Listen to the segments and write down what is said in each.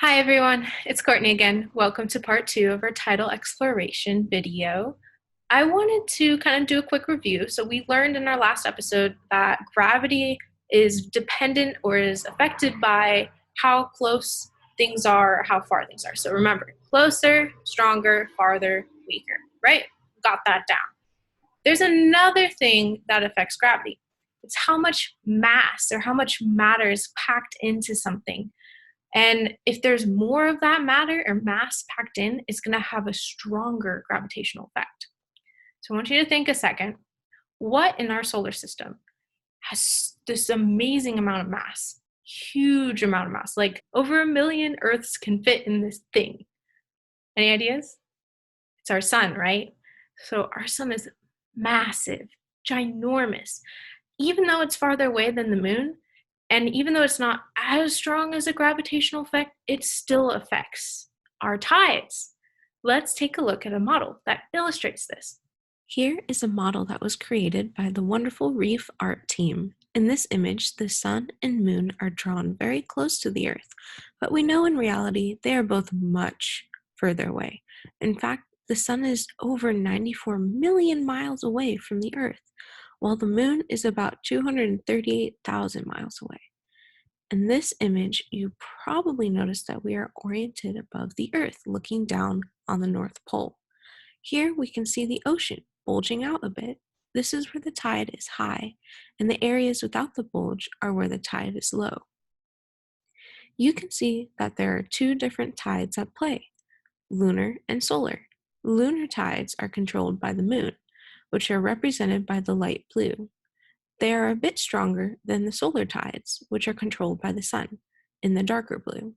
Hi everyone, it's Courtney again. Welcome to part 2 of our tidal exploration video. I wanted to kind of do a quick review. So we learned in our last episode that gravity is dependent or is affected by how close things are or how far things are. So remember, closer, stronger, farther, weaker, right? Got that down. There's another thing that affects gravity. It's how much mass or how much matter is packed into something. And if there's more of that matter or mass packed in, it's going to have a stronger gravitational effect. So I want you to think a second. What in our solar system has this amazing amount of mass? Huge amount of mass, like over 1,000,000 Earths can fit in this thing. Any ideas? It's our sun, right? So our sun is massive, ginormous. Even though it's farther away than the moon, and even though it's not as strong as a gravitational effect, it still affects our tides. Let's take a look at a model that illustrates this. Here is a model that was created by the wonderful REEF art team. In this image, the sun and moon are drawn very close to the Earth, but we know in reality they are both much further away. In fact, the sun is over 94 million miles away from the Earth, while the moon is about 238,000 miles away. In this image, you probably noticed that we are oriented above the Earth, looking down on the North Pole. Here we can see the ocean bulging out a bit. This is where the tide is high, and the areas without the bulge are where the tide is low. You can see that there are two different tides at play, lunar and solar. Lunar tides are controlled by the moon, which are represented by the light blue. They are a bit stronger than the solar tides, which are controlled by the sun, in the darker blue.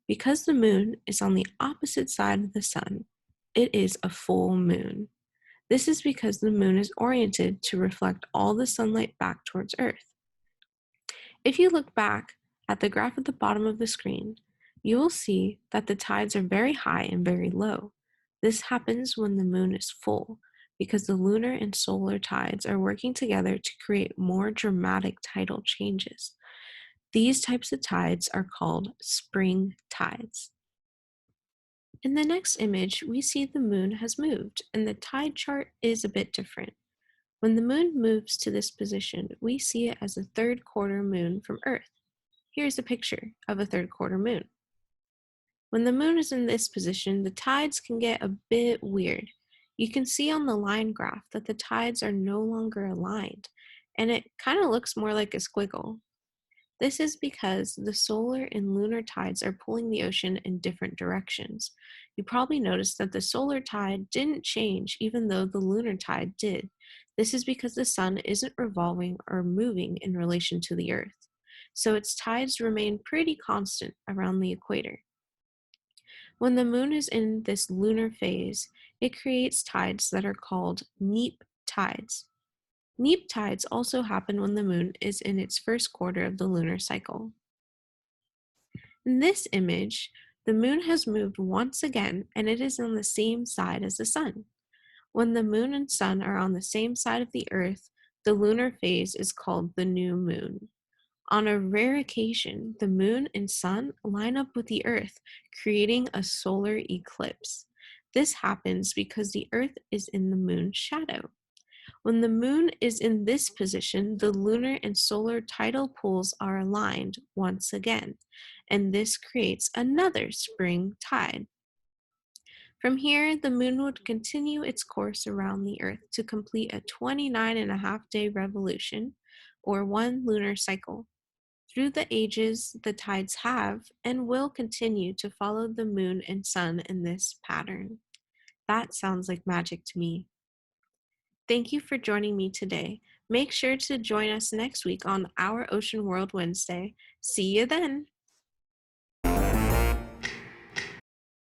Because the moon is on the opposite side of the sun, it is a full moon. This is because the moon is oriented to reflect all the sunlight back towards Earth. If you look back at the graph at the bottom of the screen, you will see that the tides are very high and very low. This happens when the moon is full, because the lunar and solar tides are working together to create more dramatic tidal changes. These types of tides are called spring tides. In the next image, we see the moon has moved, and the tide chart is a bit different. When the moon moves to this position, we see it as a third quarter moon from Earth. Here's a picture of a third quarter moon. When the moon is in this position, the tides can get a bit weird. You can see on the line graph that the tides are no longer aligned, and it kind of looks more like a squiggle. This is because the solar and lunar tides are pulling the ocean in different directions. You probably noticed that the solar tide didn't change even though the lunar tide did. This is because the sun isn't revolving or moving in relation to the Earth, so its tides remain pretty constant around the equator. When the moon is in this lunar phase, it creates tides that are called neap tides. Neap tides also happen when the moon is in its first quarter of the lunar cycle. In this image, the moon has moved once again and it is on the same side as the sun. When the moon and sun are on the same side of the Earth, the lunar phase is called the new moon. On a rare occasion, the moon and sun line up with the Earth, creating a solar eclipse. This happens because the Earth is in the moon's shadow. When the moon is in this position, the lunar and solar tidal poles are aligned once again, and this creates another spring tide. From here, the moon would continue its course around the Earth to complete a 29.5-day revolution, or one lunar cycle. Through the ages, the tides have and will continue to follow the moon and sun in this pattern. That sounds like magic to me. Thank you for joining me today. Make sure to join us next week on Our Ocean World Wednesday. See you then!